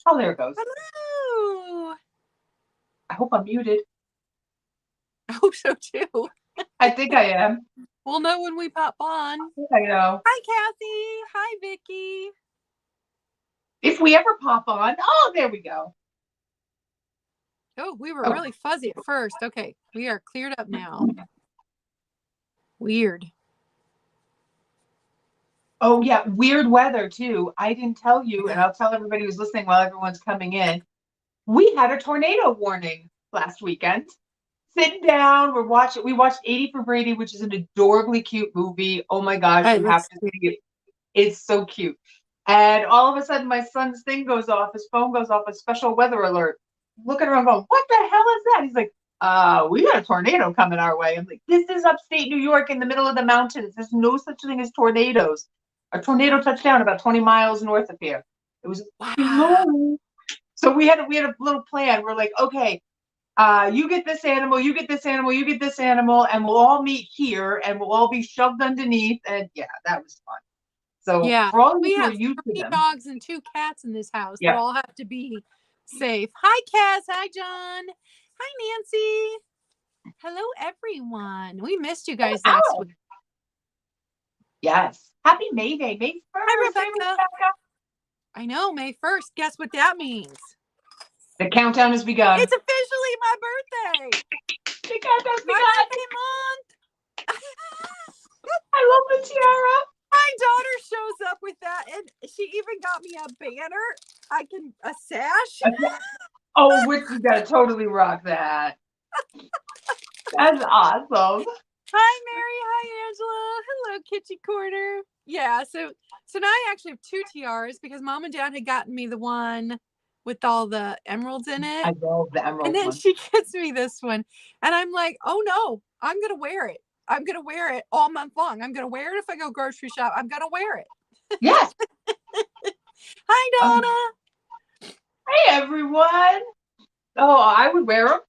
Oh, there it goes. Hello. I hope I'm muted. I hope so too. I think I am. We'll know when we pop on. I know. Hi, Kathy. Hi, Vicky. If we ever pop on. Oh, there we go. Oh, we were really fuzzy at first. Okay, we are cleared up now. Weird. Oh, yeah. Weird weather, too. I didn't tell you, and I'll tell everybody who's listening while everyone's coming in. We had a tornado warning last weekend. Sitting down, we watched 80 for Brady, which is an adorably cute movie. Oh my gosh, you have to see it. It's so cute. And all of a sudden, my son's thing goes off, his phone goes off, a special weather alert. Looking around going, what the hell is that? He's like, we got a tornado coming our way. I'm like, this is upstate New York in the middle of the mountains. There's no such thing as tornadoes. A tornado touched down about 20 miles north of here. It was wow. So we had a little plan. We're like, okay, you get this animal, you get this animal, you get this animal, and we'll all meet here and we'll all be shoved underneath. And yeah, that was fun. So yeah, for all we you who are have used to 3 them, dogs and 2 cats in this house that all have to be safe. Hi, Cass. Hi, John. Hi, Nancy. Hello, everyone. We missed you guys last week. Yes. Happy May Day. May 1st. Hi, Rebecca. I know, May 1st. Guess what that means? The countdown has begun. It's officially my birthday. The countdown's begun. My birthday month. I love the tiara. My daughter shows up with that, and she even got me a banner. A sash. Oh, you gotta totally rock that. That's awesome. Hi, Mary. Hi, Angela. Hello, Kitty Corner. Yeah, so now I actually have 2 tiaras because Mom and Dad had gotten me the one with all the emeralds in it. I love the emerald And then one. she gets me this one. And I'm like, oh no, I'm going to wear it. I'm going to wear it all month long. I'm going to wear it if I go grocery shop. I'm going to wear it. Yes. Hi, Donna. Hey, everyone. Oh, I would wear them.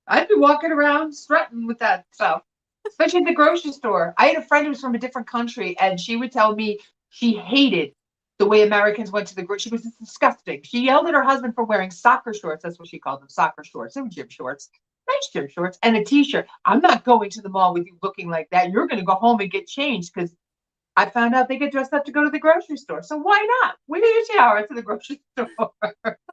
I'd be walking around strutting with that stuff, especially at the grocery store. I had a friend who was from a different country, and she would tell me she hated the way Americans went to the grocery. She was disgusting. She yelled at her husband for wearing soccer shorts. That's what she called them, soccer shorts. They were gym shorts, nice gym shorts, and a t-shirt. I'm not going to the mall with you looking like that. You're going to go home and get changed because I found out they get dressed up to go to the grocery store. So why not? Wear your tiara to the grocery store.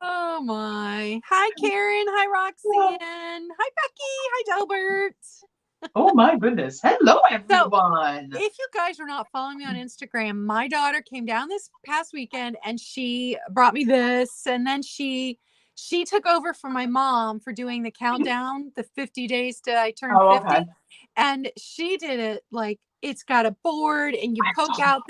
Oh my. Hi, Karen. Hi, Roxanne. Hi, Becky. Hi, Delbert. Oh my goodness. Hello, everyone. So, if you guys are not following me on Instagram, my daughter came down this past weekend and she brought me this. And then she took over from my mom for doing the countdown, the 50 days till I turned 50. Okay. And she did it like it's got a board and you poke out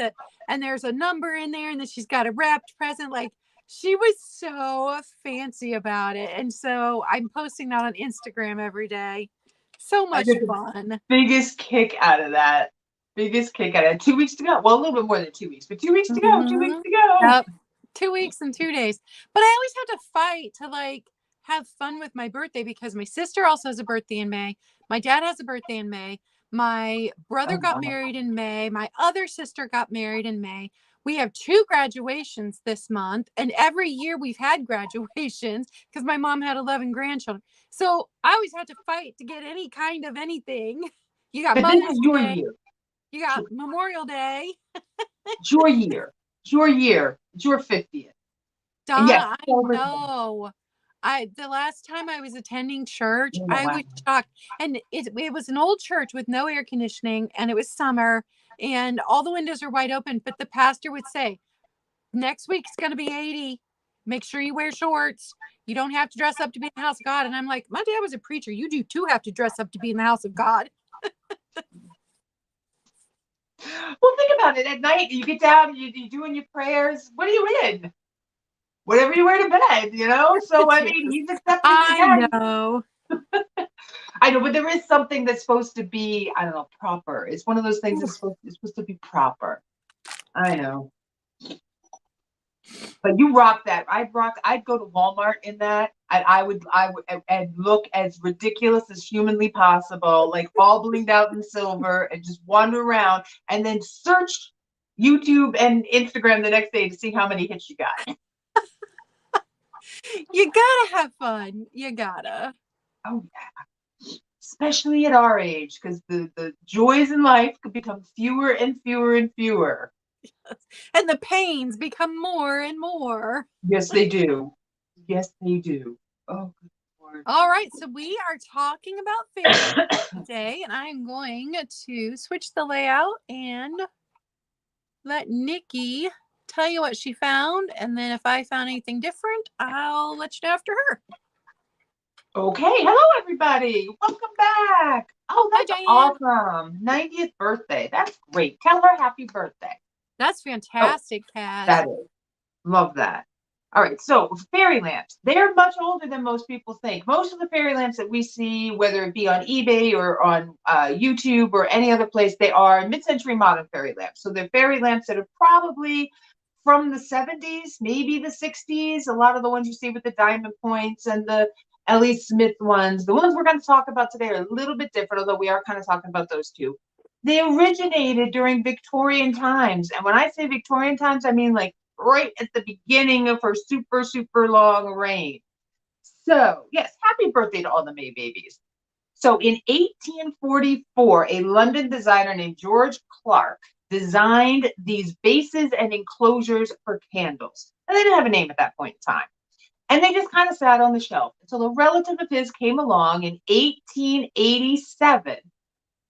and there's a number in there, and then she's got a wrapped present. Like, she was so fancy about it. And so I'm posting that on Instagram every day. So much fun. Biggest kick out of that. 2 weeks to go. Well, a little bit more than 2 weeks, but 2 weeks to go. 2 weeks to go. Yep. 2 weeks and 2 days. But I always have to fight to like have fun with my birthday because my sister also has a birthday in May. My dad has a birthday in May. My brother got married in May. My other sister got married in May. We have 2 graduations this month, and every year we've had graduations because my mom had 11 grandchildren. So I always had to fight to get any kind of anything. You got Mother's Day. You got Memorial Day. It's your year. It's your year. It's your 50th. Donna, yes, I know. The last time I was attending church, I was shocked. And it was an old church with no air conditioning, and it was summer, and all the windows are wide open. But the pastor would say, next week it's going to be 80. Make sure you wear shorts. You don't have to dress up to be in the house of God. And I'm like, my dad was a preacher. You do too have to dress up to be in the house of God. Well, think about it. At night, you get down, you're doing your prayers. What are you in? Whatever you wear to bed, you know? So, I mean, he's accepting. I know. I know, but there is something that's supposed to be, I don't know, proper. It's one of those things that's supposed to be proper. I know. But you rock that. I'd go to Walmart in that, and I would look as ridiculous as humanly possible, like all blinged out in silver, and just wander around and then search YouTube and Instagram the next day to see how many hits you got. You gotta have fun. You gotta. Oh yeah, especially at our age, because the joys in life could become fewer and fewer and fewer. And the pains become more and more. Yes, they do. Yes, they do. Oh, good Lord. All right, so we are talking about fairy today, and I'm going to switch the layout and let Nikki tell you what she found, and then if I found anything different, I'll let you know after her. Okay, hello everybody. Welcome back. Oh, Hi, that's Diane. awesome. 90th birthday. That's great. Tell her happy birthday. That's fantastic, Cass. That is. Love that. All right, so fairy lamps. They're much older than most people think. Most of the fairy lamps that we see, whether it be on eBay or on YouTube or any other place, they are mid-century modern fairy lamps. So they're fairy lamps that are probably from the 70s, maybe the 60s. A lot of the ones you see with the diamond points and the Ellie Smith ones. The ones we're going to talk about today are a little bit different, although we are kind of talking about those too. They originated during Victorian times. And when I say Victorian times, I mean like right at the beginning of her super, super long reign. So, yes, happy birthday to all the May babies. So, in 1844, a London designer named George Clark designed these bases and enclosures for candles. And they didn't have a name at that point in time. And they just kind of sat on the shelf until a relative of his came along in 1887.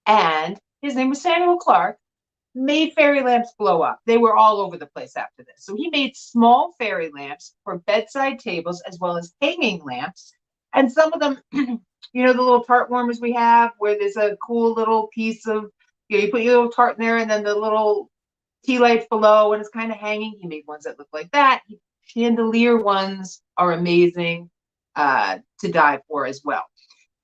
And his name was Samuel Clark, made fairy lamps blow up. They were all over the place after this. So he made small fairy lamps for bedside tables as well as hanging lamps. And some of them, you know, the little tart warmers we have where there's a cool little piece of, you know, you put your little tart in there and then the little tea lights below and it's kind of hanging. He made ones that look like that. Chandelier ones are amazing to die for as well.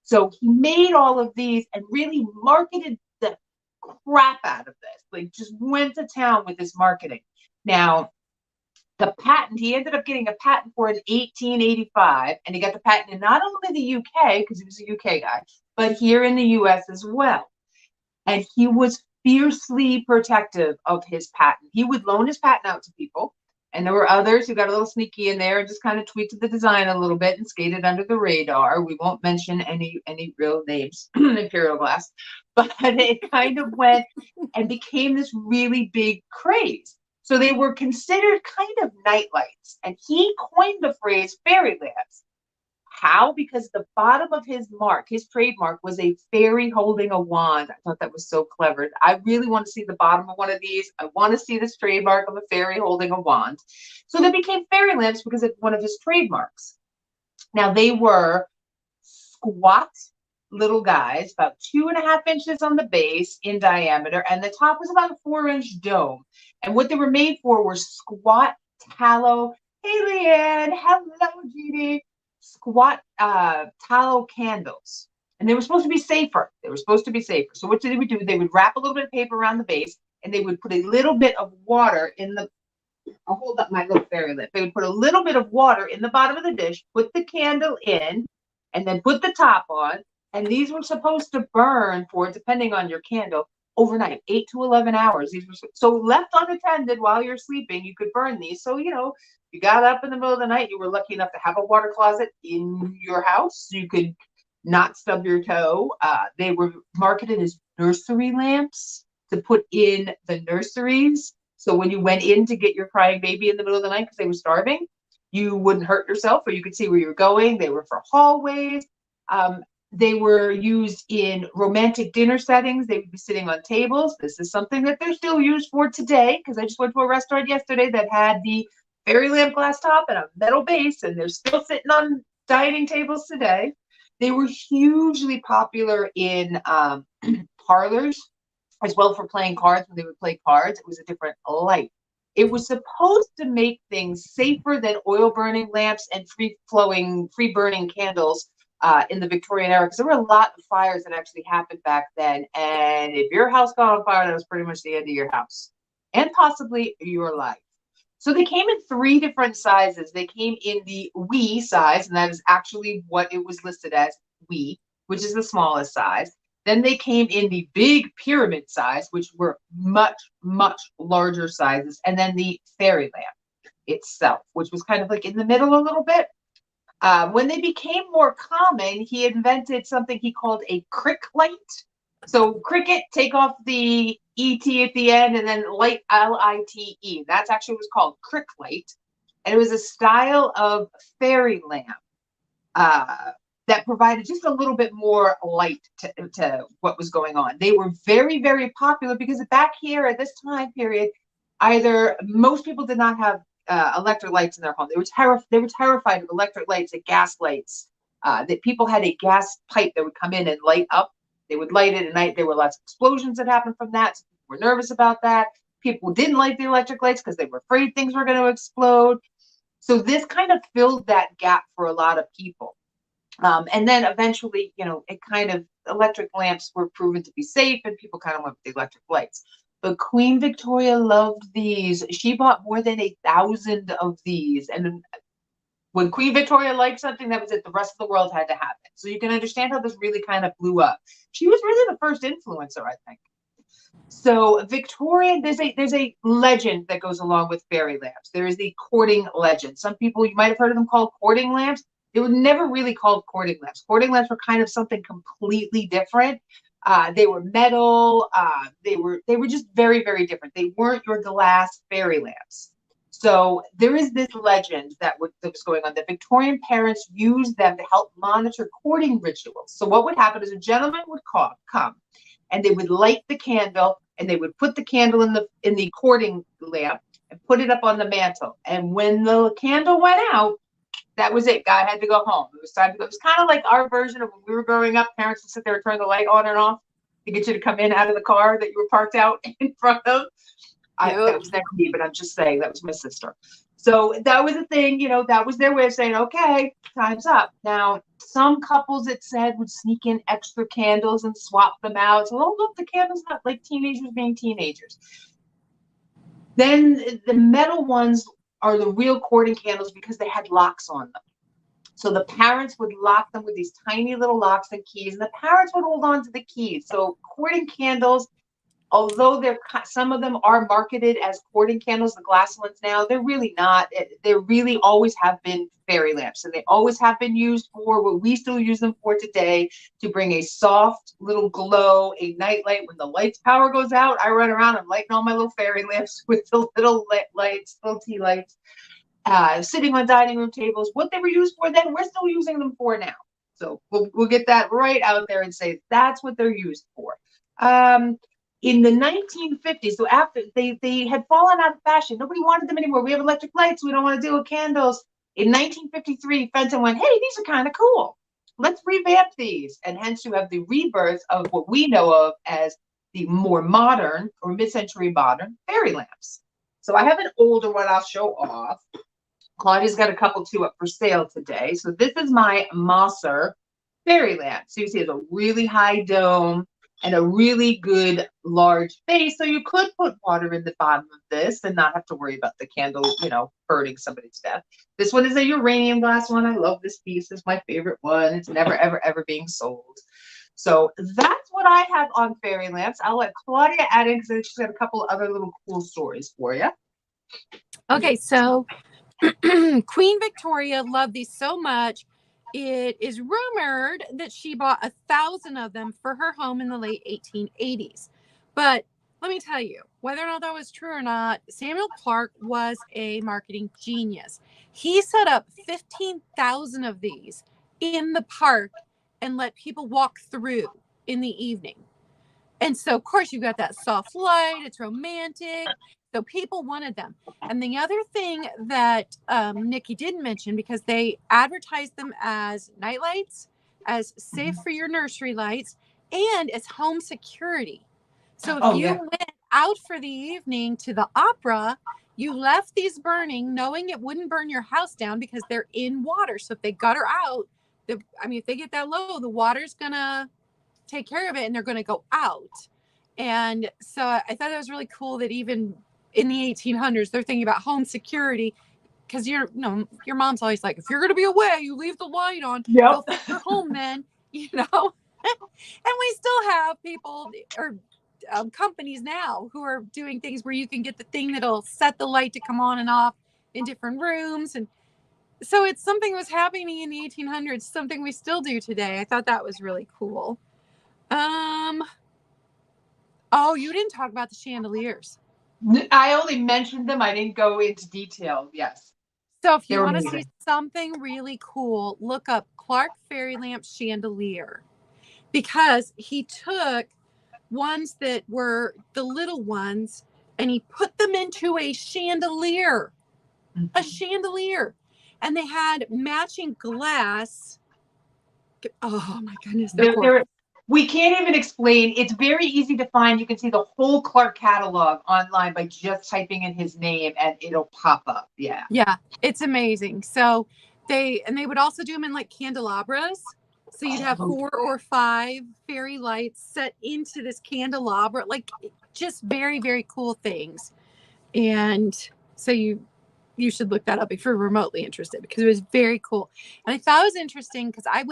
So he made all of these and really marketed the crap out of this. Like just went to town with his marketing. Now, the patent, he ended up getting a patent for it in 1885, and he got the patent in not only the UK, because he was a UK guy, but here in the US as well. And he was fiercely protective of his patent. He would loan his patent out to people. And there were others who got a little sneaky in there and just kind of tweaked the design a little bit and skated under the radar. We won't mention any real names, Imperial Glass, but it kind of went and became this really big craze. So they were considered kind of nightlights. And he coined the phrase fairy lamps. How? Because the bottom of his mark, his trademark, was a fairy holding a wand. I thought that was so clever. I really want to see the bottom of one of these. I want to see this trademark of a fairy holding a wand. So they became fairy lamps because of one of his trademarks. Now they were squat little guys, about 2.5 inches on the base in diameter, and the top was about a 4-inch dome. And what they were made for were squat tallow. Hey, Leanne. Hello, Jeannie. Squat tallow candles. And they were supposed to be safer. So what they would do, they would wrap a little bit of paper around the base and they would put a little bit of water in the, I'll hold up my little fairy lamp. They would put a little bit of water in the bottom of the dish, put the candle in, and then put the top on. And these were supposed to burn for, depending on your candle, overnight, 8 to 11 hours. These were so left unattended while you're sleeping, you could burn these. So, you know, you got up in the middle of the night, you were lucky enough to have a water closet in your house. You could not stub your toe. They were marketed as nursery lamps to put in the nurseries. So when you went in to get your crying baby in the middle of the night because they were starving, you wouldn't hurt yourself or you could see where you were going. They were for hallways. They were used in romantic dinner settings. They would be sitting on tables. This is something that they're still used for today because I just went to a restaurant yesterday that had the fairy lamp glass top and a metal base, and they're still sitting on dining tables today. They were hugely popular in parlors as well for playing cards. When they would play cards, it was a different light. It was supposed to make things safer than oil burning lamps and free burning candles in the Victorian era, because there were a lot of fires that actually happened back then. And if your house caught on fire, that was pretty much the end of your house and possibly your life. So they came in 3 different sizes. They came in the wee size, and that is actually what it was listed as, wee, which is the smallest size. Then they came in the big pyramid size, which were much, much larger sizes. And then the fairy lamp itself, which was kind of like in the middle a little bit. When they became more common, he invented something he called a crick light. So cricket, take off the ET at the end, and then light, LITE. That's actually what it was called, crick light. And it was a style of fairy lamp that provided just a little bit more light to what was going on. They were very, very popular because back here at this time period, either most people did not have electric lights in their home. They were terrified of electric lights and gas lights. That people had a gas pipe that would come in and light up. They would light it at night. There were lots of explosions that happened from that. So people were nervous about that. People didn't like the electric lights because they were afraid things were going to explode. So this kind of filled that gap for a lot of people. And then eventually, it kind of, electric lamps were proven to be safe and people kind of went with the electric lights. But Queen Victoria loved these. She bought more than 1,000 of these. And when Queen Victoria liked something, that was it. The rest of the world had to have it. So you can understand how this really kind of blew up. She was really the first influencer, I think. So Victoria, there's a legend that goes along with fairy lamps. There is the courting legend. Some people, you might have heard of them called courting lamps. They were never really called courting lamps. Courting lamps were kind of something completely different. They were metal. They were just very, very different. They weren't your glass fairy lamps. So there is this legend that was going on, that Victorian parents used them to help monitor courting rituals. So what would happen is a gentleman would come and they would light the candle and they would put the candle in the courting lamp and put it up on the mantle. And when the candle went out, that was it. Guy had to go home. It was time to go. It was kind of like our version of when we were growing up. Parents would sit there and turn the light on and off to get you to come in out of the car that you were parked out in front of. That was never me, but I'm just saying that was my sister. So that was a thing, that was their way of saying, okay, time's up. Now, some couples, it said, would sneak in extra candles and swap them out. So, oh, look, the candle's not like teenagers being teenagers. Then the metal ones are the real courting candles because they had locks on them. So the parents would lock them with these tiny little locks and keys, and the parents would hold on to the keys. So courting candles, although some of them are marketed as courting candles, the glass ones now, they're really not. They really always have been fairy lamps, and they always have been used for what we still use them for today, to bring a soft little glow, a nightlight. When the lights power goes out, I run around, I'm lighting all my little fairy lamps with the little lights, little tea lights, sitting on dining room tables. What they were used for then, we're still using them for now. So we'll get that right out there and say that's what they're used for. In the 1950s, so after they had fallen out of fashion, nobody wanted them anymore. We have electric lights. We don't want to deal with candles. In 1953, Fenton went, hey, these are kind of cool. Let's revamp these. And hence you have the rebirth of what we know of as the more modern or mid-century modern fairy lamps. So I have an older one I'll show off. Claudia's got a couple too up for sale today. So this is my Mosser fairy lamp. So you see it's a really high dome and a really good large base. So you could put water in the bottom of this and not have to worry about the candle, burning somebody to death. This one is a uranium glass one. I love this piece. It's my favorite one. It's never, ever, ever being sold. So that's what I have on fairy lamps. I'll let Claudia add in because she's got a couple other little cool stories for you. Okay, so Queen Victoria loved these so much. It is rumored that she bought 1,000 of them for her home in the late 1880s. But let me tell you, whether or not that was true or not, Samuel Clark was a marketing genius. He set up 15,000 of these in the park and let people walk through in the evening. And so, of course, you've got that soft light. It's romantic. So people wanted them. And the other thing that Nikki didn't mention, because they advertised them as night lights, as safe for your nursery lights, and as home security. So if you went out for the evening to the opera, you left these burning, knowing it wouldn't burn your house down because they're in water. So if they gutter out, if they get that low, the water's going to take care of it and they're going to go out. And so I thought that was really cool that even in the 1800s, they're thinking about home security, because your mom's always like, if you're going to be away, you leave the light on. Go fix your home then, And we still have people or companies now who are doing things where you can get the thing that'll set the light to come on and off in different rooms. And So it's something was happening in the 1800s, something we still do today. I thought that was really cool. Oh, you didn't talk about the chandeliers. I only mentioned them. I didn't go into detail. Yes. So if They you were want to see amazing. something really cool, look up Clark Fairy Lamp Chandelier, because he took ones that were the little ones and he put them into a chandelier, and they had matching glass. Oh my goodness, they're gorgeous. We can't even explain. It's very easy to find. You can see the whole Clark catalog online by just typing in his name and it'll pop up. Yeah. Yeah, it's amazing. So they would also do them in like candelabras. So you'd have 4 or 5 fairy lights set into this candelabra, like just very, very cool things. And so you should look that up if you're remotely interested, because it was very cool. And I thought it was interesting because I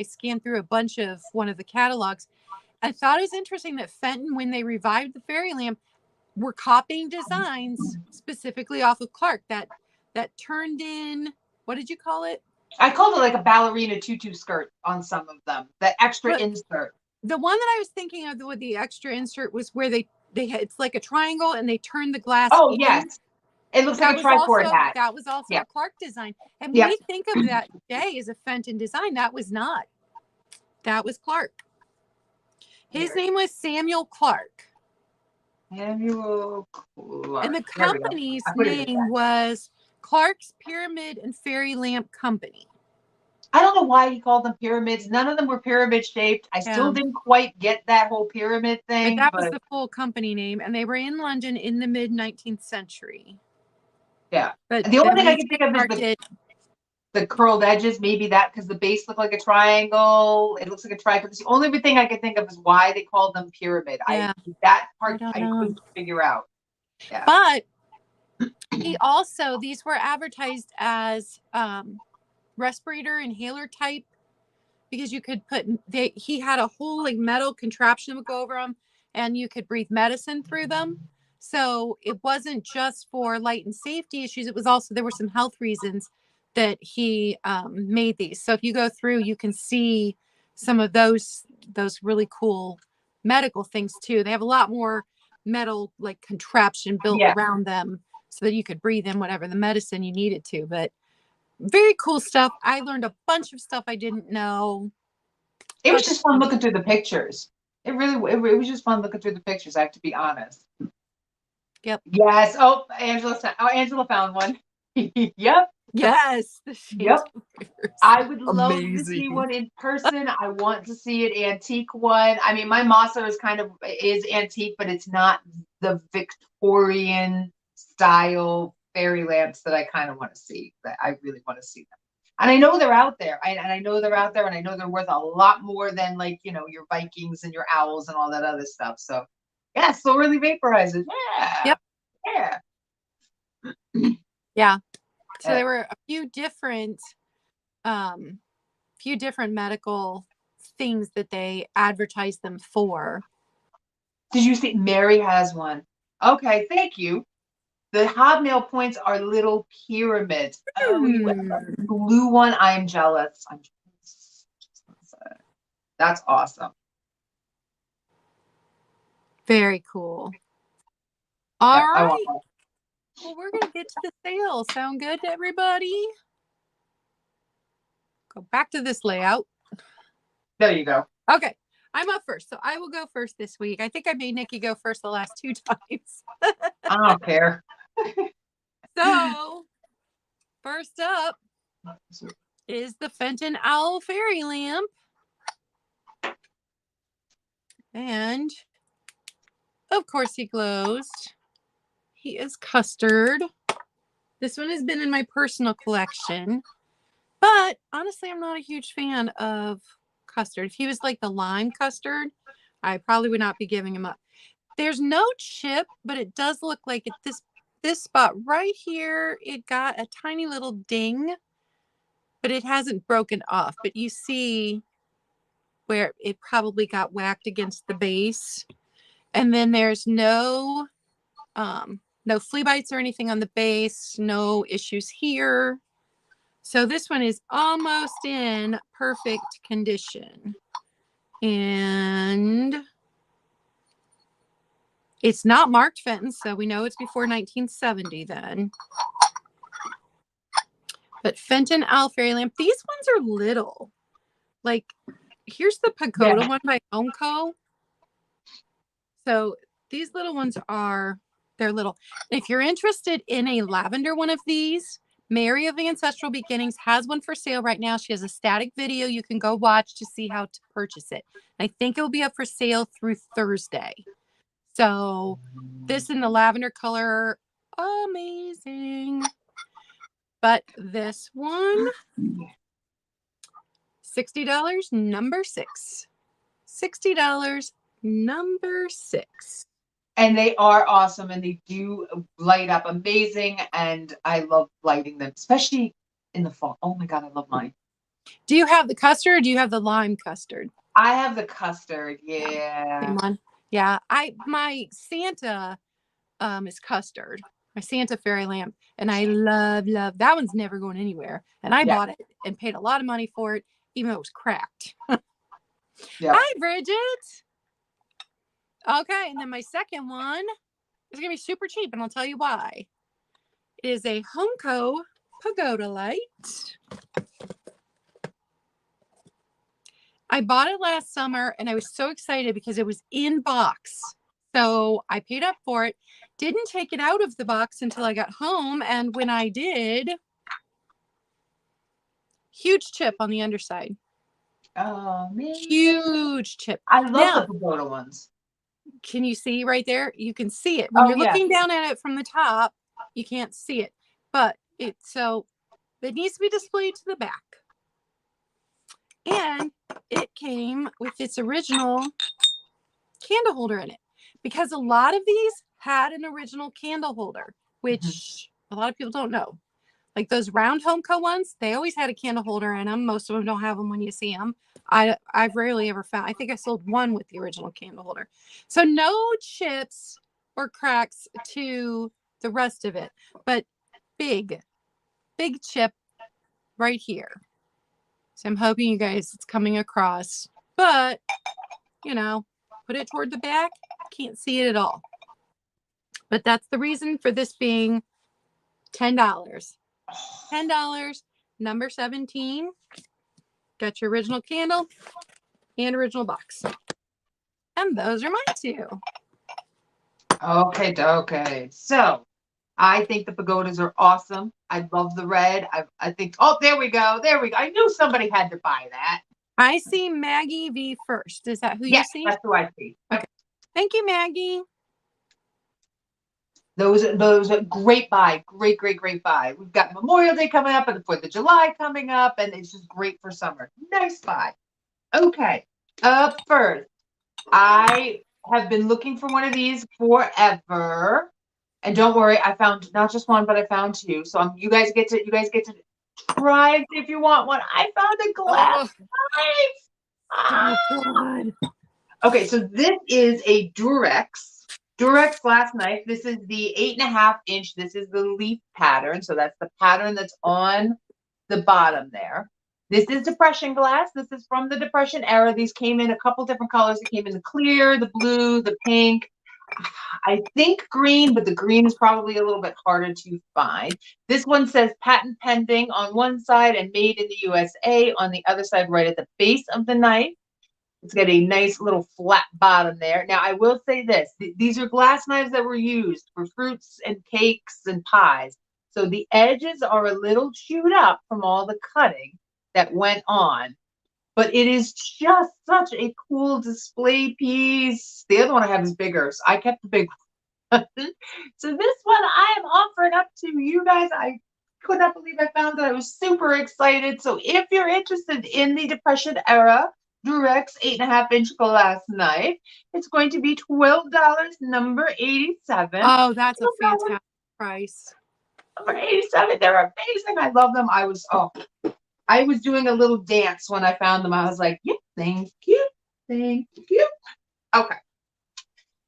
scanned through a bunch of one of the catalogs. I thought it was interesting that Fenton, when they revived the fairy lamp, were copying designs specifically off of Clark that turned in, what did you call it? I called it like a ballerina tutu skirt on some of them. The extra But insert. the one that I was thinking of with the extra insert was where they had, it's like a triangle and they turn the glass Oh, in. yes. It looks like a tripod hat. That was also Yeah. a Clark design. And when Yeah. we think of that day as a Fenton design, that was not. That was Clark. His name was Samuel Clark. Samuel Clark. And the company's name was Clark's Pyramid and Fairy Lamp Company. I don't know why he called them pyramids. None of them were pyramid shaped. I still didn't quite get that whole pyramid thing. But that was the full company name. And they were in London in the mid 19th century. Yeah. But the only thing I can think of is the curled edges. Maybe that because the base looked like a triangle. It looks like a triangle. The only thing I can think of is why they called them pyramid. That part I couldn't figure out. Yeah. But he also, these were advertised as respirator inhaler type, because you could put, he had a whole like metal contraption that would go over them and you could breathe medicine through them. So it wasn't just for light and safety issues. It was also, there were some health reasons that he made these. So if you go through, you can see some of those really cool medical things too. They have a lot more metal like contraption built around them so that you could breathe in whatever the medicine you needed to. But very cool stuff. I learned a bunch of stuff I didn't know. It was just fun looking through the pictures. It was just fun looking through the pictures. I have to be honest. Yep. Yes. Oh, Angela found one. Yep. Yes. Yep. I would love to see one in person. I want to see an antique one. I mean, my Masa is antique, but it's not the Victorian style fairy lamps that I kind of want to see. That I really want to see them. And I know they're out there. And I know they're out there, and I know they're worth a lot more than like, your Vikings and your owls and all that other stuff. So yeah, slow really vaporizes. Yeah. Yep. Yeah. Yeah. So there were a few different medical things that they advertised them for. Did you see Mary has one? Okay, thank you. The hobnail points are little pyramids. Oh, the blue one. I'm jealous. That's awesome. Very cool. All right. Well, we're going to get to the sale. Sound good to everybody? Go back to this layout. There you go. Okay. I'm up first, so I will go first this week. I think I made Nikki go first the last 2 times. I don't care. So, first up is the Fenton Owl Fairy Lamp. And, of course, he glows. He is custard. This one has been in my personal collection. But, honestly, I'm not a huge fan of custard. If he was like the lime custard, I probably would not be giving him up. There's no chip, but it does look like at this spot right here, it got a tiny little ding, but it hasn't broken off. But you see where it probably got whacked against the base. And then there's no flea bites or anything on the base, no issues here. So this one is almost in perfect condition. And it's not marked Fenton, so we know it's before 1970 then. But Fenton Owl Fairy Lamp, these ones are little. Like, here's the Pagoda one by Homeco. So these little ones they're little. If you're interested in a lavender one of these, Mary of the Ancestral Beginnings has one for sale right now. She has a static video you can go watch to see how to purchase it. I think it will be up for sale through Thursday. So this in the lavender color, amazing. But this one, $60, number 6. $60, number 6. And they are awesome, and they do light up amazing, and I love lighting them, especially in the fall. Oh my God, I love mine. Do you have the custard or do you have the lime custard? I have the custard, yeah. Same one. Yeah, my Santa is custard. My Santa fairy lamp, and I love that one's never going anywhere. And I bought it and paid a lot of money for it, even though it was cracked. Hi, Bridget. Okay, and then my second one is gonna be super cheap, and I'll tell you why. It is a Homeco pagoda light. I bought it last summer, and I was so excited because it was in box. So I paid up for it. Didn't take it out of the box until I got home, and when I did, huge chip on the underside. Oh man, huge chip. I love the pagoda ones. Can you see right there? You can see it when you're looking down at it from the top. You can't see it, but it needs to be displayed to the back. And it came with its original candle holder in it, because a lot of these had an original candle holder, which a lot of people don't know. Like those round Homeco ones, they always had a candle holder in them. Most of them don't have them when you see them. I've rarely ever found. I think I sold one with the original candle holder. So no chips or cracks to the rest of it, but big chip right here. So I'm hoping you guys it's coming across, but put it toward the back. Can't see it at all. But that's the reason for this being $10. $10, number 17. Got your original candle and original box. And those are my two. Okay. So I think the pagodas are awesome. I love the red. I think, oh, there we go. I knew somebody had to buy that. I see Maggie V first. Is that who you see? That's who I see. Okay. Thank you, Maggie. Those are great buy. Great buy. We've got Memorial Day coming up and the 4th of July coming up, and it's just great for summer. Nice buy. Okay. Up first, I have been looking for one of these forever. And don't worry, I found not just one, but I found two. So you guys get to try if you want one. I found a glass knife. Oh, God. Okay, so this is a Durex glass knife. This is the 8.5 inch. This is the leaf pattern. So that's the pattern that's on the bottom there. This is depression glass. This is from the Depression era. These came in a couple different colors. It came in the clear, the blue, the pink. I think green, but the green is probably a little bit harder to find. This one says patent pending on one side and made in the USA on the other side, right at the base of the knife. It's got a nice little flat bottom there. Now, I will say this. These are glass knives that were used for fruits and cakes and pies. So the edges are a little chewed up from all the cutting that went on. But it is just such a cool display piece. The other one I have is bigger, so I kept the big one. So this one I am offering up to you guys. I could not believe I found it. I was super excited. So if you're interested in the Depression era Durex 8.5 inch glass knife, it's going to be $12, number 87. Oh, that's a fantastic price. Number 87. They're amazing. I love them. I was doing a little dance when I found them. I was like, yeah, thank you. Okay.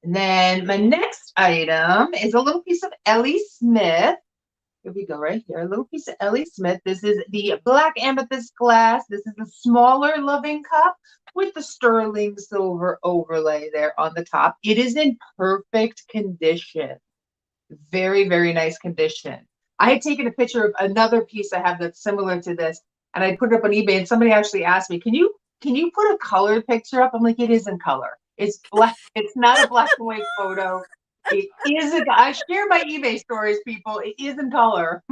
And then my next item is a little piece of Ellie Smith. Here we go, right here. A little piece of Ellie Smith. This is the black amethyst glass. This is the smaller loving cup with the sterling silver overlay there on the top. It is in perfect condition. Very, very nice condition. I had taken a picture of another piece I have that's similar to this, and I put it up on eBay, and somebody actually asked me, can you put a colored picture up? I'm like, it is in color. It's black. It's not a black and white photo. It isn't. I share my eBay stories, people. It is in color.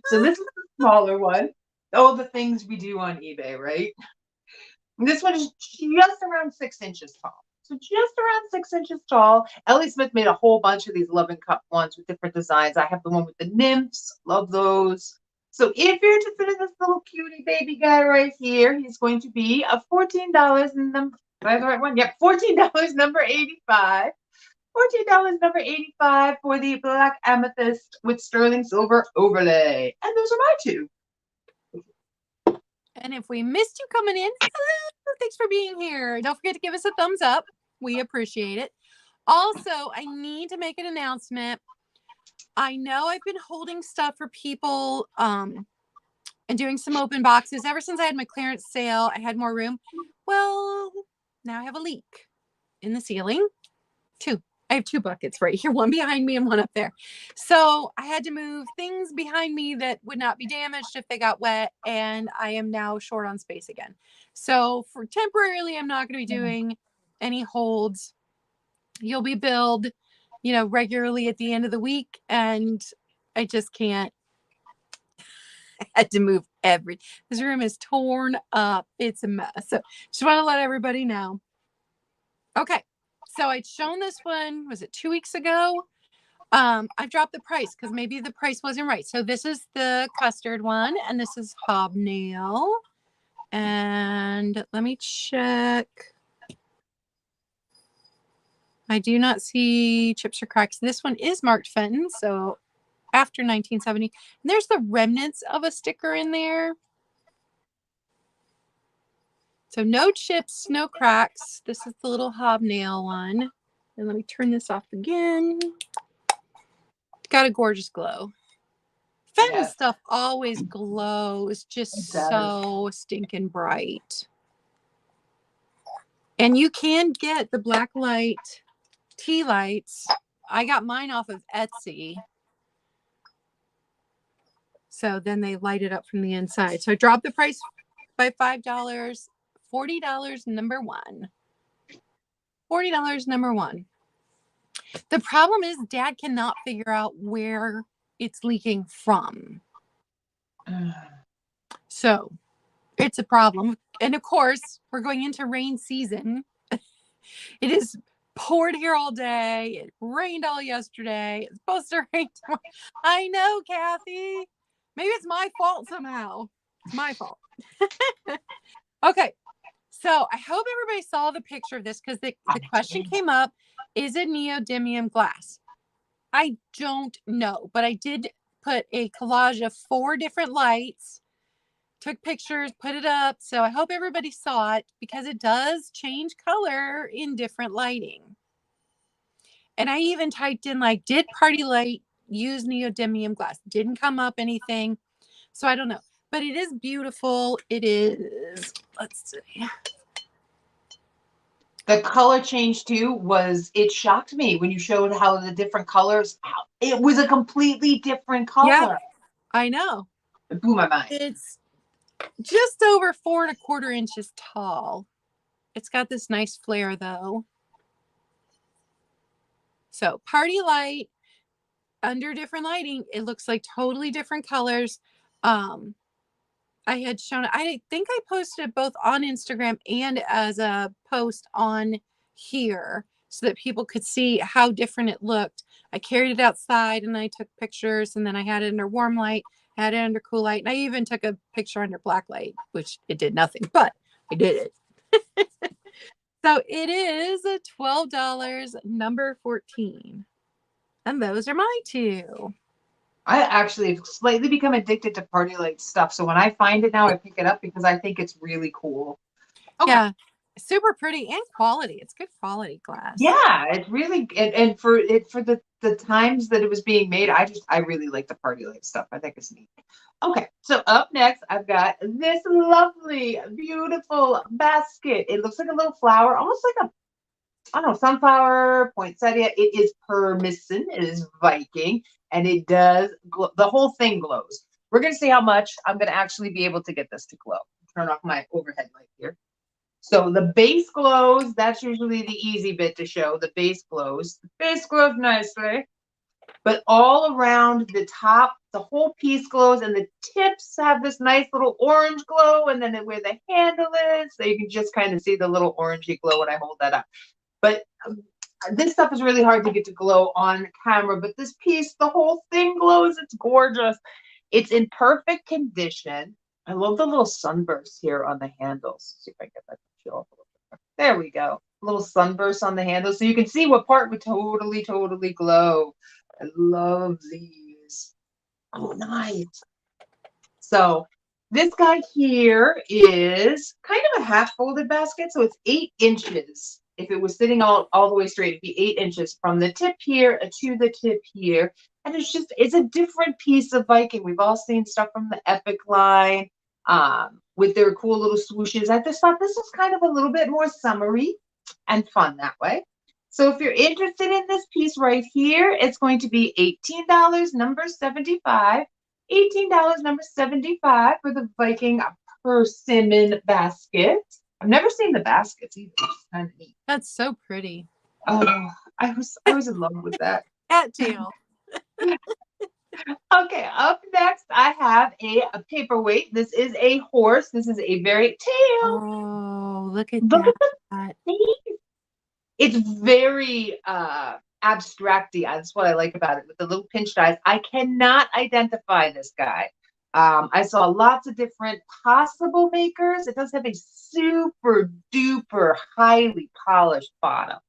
So this is the smaller one. Oh, the things we do on eBay, right? And this one is just around 6 inches tall. So just around 6 inches tall. Ellie Smith made a whole bunch of these loving cup ones with different designs. I have the one with the nymphs. Love those. So if you're interested in this little cutie baby guy right here, he's going to be a $14 number. Did I have the right one? Yep, $14 number 85. $14 number 85 for the black amethyst with sterling silver overlay. And those are my two. And if we missed you coming in, thanks for being here. Don't forget to give us a thumbs up. We appreciate it. Also, I need to make an announcement. I know I've been holding stuff for people and doing some open boxes. Ever since I had my clearance sale, I had more room. Well, now I have a leak in the ceiling. I have 2 buckets right here, one behind me and one up there. So I had to move things behind me that would not be damaged if they got wet. And I am now short on space again. So for temporarily, I'm not going to be doing any holds. You'll be billed, regularly at the end of the week. And I just can't. I had to move this room is torn up. It's a mess. So just want to let everybody know. Okay. So I'd shown this one, was it 2 weeks ago? I dropped the price because maybe the price wasn't right. So this is the custard one, and this is hobnail. And let me check. I do not see chips or cracks. This one is marked Fenton, so after 1970. And there's the remnants of a sticker in there. So no chips, no cracks. This is the little hobnail one. And let me turn this off again. Got a gorgeous glow. Fenton stuff always glows just so stinking bright. And you can get the black light tea lights. I got mine off of Etsy. So then they light it up from the inside. So I dropped the price by $5. $40 number one. $40 number one. The problem is Dad cannot figure out where it's leaking from. So it's a problem. And of course, we're going into rain season. It is poured here all day. It rained all yesterday. It's supposed to rain tomorrow. I know, Kathy. Maybe it's my fault somehow. It's my fault. Okay. So I hope everybody saw the picture of this because the question came up, is it neodymium glass? I don't know, but I did put a collage of 4 different lights, took pictures, put it up. So I hope everybody saw it because it does change color in different lighting. And I even typed in did party light use neodymium glass? Didn't come up anything. So I don't know, but it is beautiful. It is, let's see. The color change too it shocked me when you showed how the different colors, it was a completely different color. Yeah, I know. It blew my mind. It's just over 4 1/4 inches tall. It's got this nice flare though. So party light under different lighting, it looks like totally different colors. I had shown, I think I posted it both on Instagram and as a post on here so that people could see how different it looked. I carried it outside and I took pictures, and then I had it under warm light, had it under cool light, and I even took a picture under black light, which it did nothing, but I did it. So it is a $12 number 14. And those are my 2. I actually have slightly become addicted to party light stuff. So when I find it now, I pick it up because I think it's really cool. Okay. Yeah. Super pretty and quality. It's good quality glass. Yeah, it's really and for the times that it was being made, I really like the party light stuff. I think it's neat. Okay, so up next, I've got this lovely, beautiful basket. It looks like a little flower, almost like a, I don't know, sunflower, poinsettia. It is persimmon, it is Viking, and it does the whole thing glows. We're gonna see how much I'm gonna actually be able to get this to glow. Turn off my overhead light here. So the base glows, that's usually the easy bit to show. The base glows. The base glows nicely. But all around the top, the whole piece glows, and the tips have this nice little orange glow, and then where the handle is, so you can just kind of see the little orangey glow when I hold that up. But this stuff is really hard to get to glow on camera, but this piece, the whole thing glows. It's gorgeous. It's in perfect condition. I love the little sunbursts here on the handles. Let's see if I can get that to show up a little bit. There we go. A little sunbursts on the handles, so you can see what part would totally, totally glow. I love these. Oh, nice. So this guy here is kind of a half folded basket. So it's 8 inches. If it was sitting all the way straight, it'd be 8 inches from the tip here to the tip here. And it's a different piece of Viking. We've all seen stuff from the Epic line with their cool little swooshes. I just thought this was kind of a little bit more summery and fun that way. So if you're interested in this piece right here, it's going to be $18, number 75. $18, number 75 for the Viking persimmon basket. I've never seen the baskets either. It's kind of neat. That's so pretty. Oh, I was in love with that. Cat tail. Okay, up next I have a paperweight. This is a horse. This is a very tail. Oh, look at Look that. at the It's very abstracty. That's what I like about it, with the little pinched eyes. I cannot identify this guy. I saw lots of different possible makers. It does have a super duper highly polished bottom.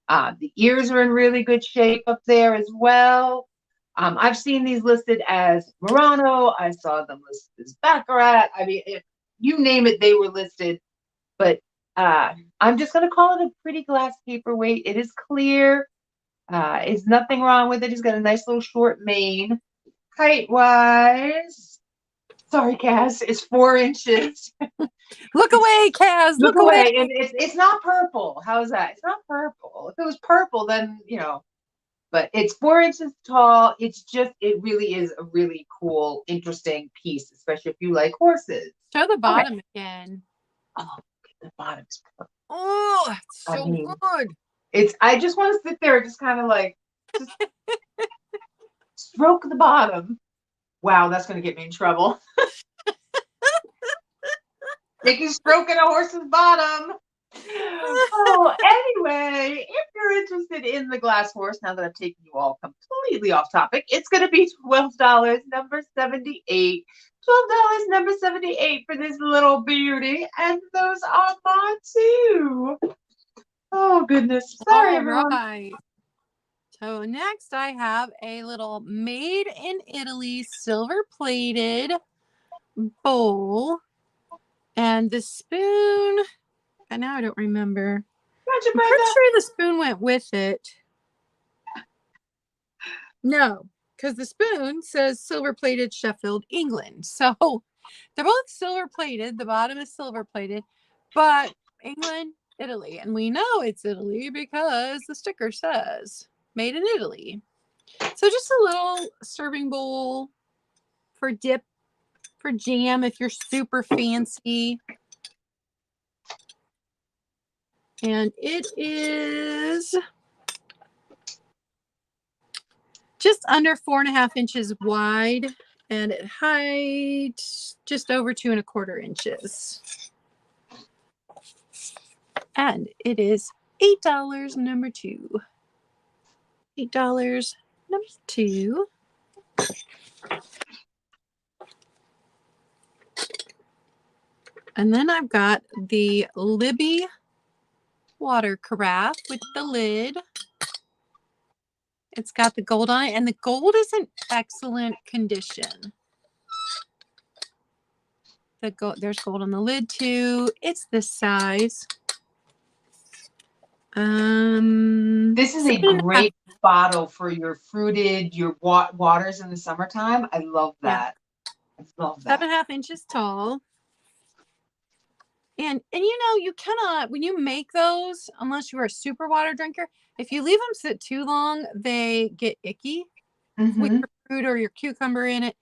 The ears are in really good shape up there as well. I've seen these listed as Murano. I saw them listed as Baccarat. I mean, if you name it, they were listed. But I'm just going to call it a pretty glass paperweight. It is clear. There's nothing wrong with it. He's got a nice little short mane. Height-wise, sorry, Cass, it's 4 inches. Look away, Kaz. Look away. And it's not purple. How's that? It's not purple. If it was purple, then, but it's 4 inches tall. It really is a really cool, interesting piece, especially if you like horses. Show the bottom again. Oh, the bottom's purple. Oh, it's so good. I just want to sit there and just kind of like just stroke the bottom. Wow, that's going to get me in trouble. Making stroking a horse's bottom. Oh, anyway, if you're interested in the glass horse, now that I've taken you all completely off topic, it's going to be $12, number 78. $12, number 78 for this little beauty, and those are mine too. Oh goodness, sorry everyone. Right. So next I have a little made in Italy silver plated bowl, and the spoon. And now I don't remember. I'm pretty sure the spoon went with it. No, because the spoon says silver plated Sheffield, England. So they're both silver plated. The bottom is silver plated, but England, Italy. And we know it's Italy because the sticker says made in Italy. So just a little serving bowl for dip, for jam if you're super fancy. And it is just under 4.5 inches wide, and at height just over 2.25 inches. And it is $8, number 2. $8, number 2. And then I've got the Libby water carafe with the lid. It's got the gold on it, and the gold is in excellent condition. There's gold on the lid too. It's this size. This is a 7.5. great bottle for your fruited, your waters in the summertime. I love Yeah. that. I love that. 7.5 inches tall. And you cannot, when you make those, unless you are a super water drinker, if you leave them sit too long, they get icky with your fruit or your cucumber in it.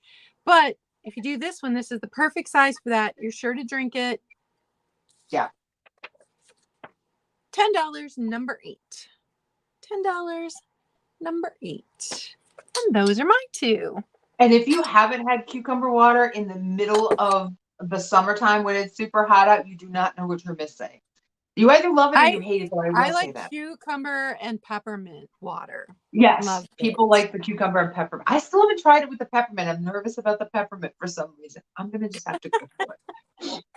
But if you do this one, this is the perfect size for that. You're sure to drink it. Yeah. $10, number 8. $10, number 8. And those are my 2. And if you haven't had cucumber water in the middle of the summertime when it's super hot out, you do not know what you're missing. You either love it or you hate it, but I will say like that. cucumber and peppermint water. Yes, Love people it. like the cucumber and peppermint. I still haven't tried it with the peppermint. I'm nervous about the peppermint for some reason. I'm going to just have to go for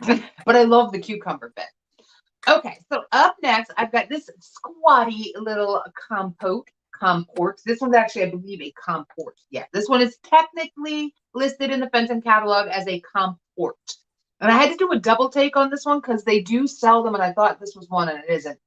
it. But I love the cucumber bit. Okay, so up next, I've got this squatty little comport. This one's actually, I believe, a comport. Yeah, this one is technically listed in the Fenton catalog as a comport. And I had to do a double take on this one because they do sell them, and I thought this was one, and it isn't,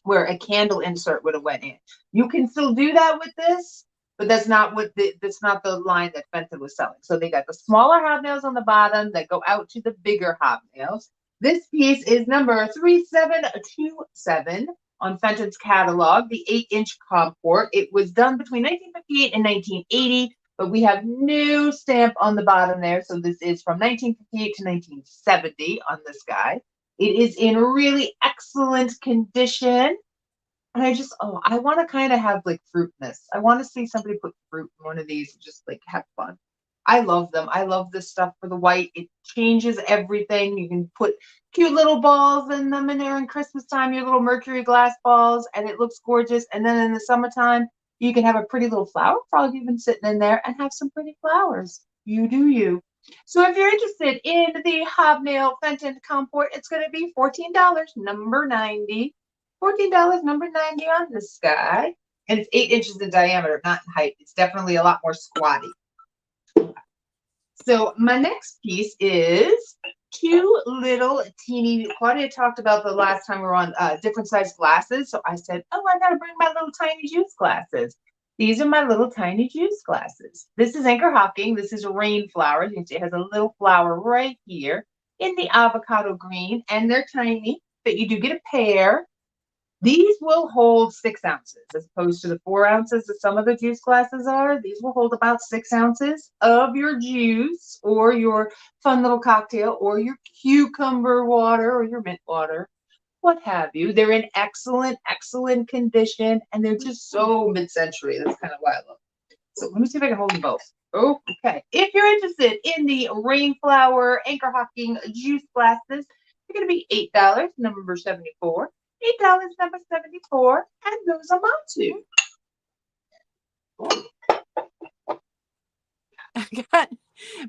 where a candle insert would have went in. You can still do that with this, but that's not that's not the line that Fenton was selling. So they got the smaller hobnails on the bottom that go out to the bigger hobnails. This piece is number 3727 on Fenton's catalog, the 8-inch comport. It was done between 1958 and 1980, but we have no stamp on the bottom there. So this is from 1958 to 1970 on this guy. It is in really excellent condition. And I want to kind of have like fruitness. I want to see somebody put fruit in one of these and just like have fun. I love them. I love this stuff for the white. It changes everything. You can put cute little balls in them in there in Christmas time, your little mercury glass balls, and it looks gorgeous. And then in the summertime, you can have a pretty little flower frog even sitting in there and have some pretty flowers. You do you. So if you're interested in the hobnail Fenton comport, it's going to be $14, number 90. $14, number 90 on this guy. And it's 8 inches in diameter, not in height. It's definitely a lot more squatty. So my next piece is 2 little teeny, Claudia talked about the last time we were on different size glasses. So I said, oh, I got to bring my little tiny juice glasses. These are my little tiny juice glasses. This is Anchor Hocking. This is Rainflower. You can see it has a little flower right here in the avocado green, and they're tiny, but you do get a pair. These will hold 6 ounces as opposed to the 4 ounces that some of the juice glasses are. These will hold about 6 ounces of your juice or your fun little cocktail or your cucumber water or your mint water, what have you. They're in excellent, excellent condition, and they're just so mid-century. That's kind of why I love them. So let me see if I can hold them both. Oh, okay. If you're interested in the Rainflower Anchor Hocking juice glasses, they're going to be $8, number 74. $8, number 74, and those are my 2.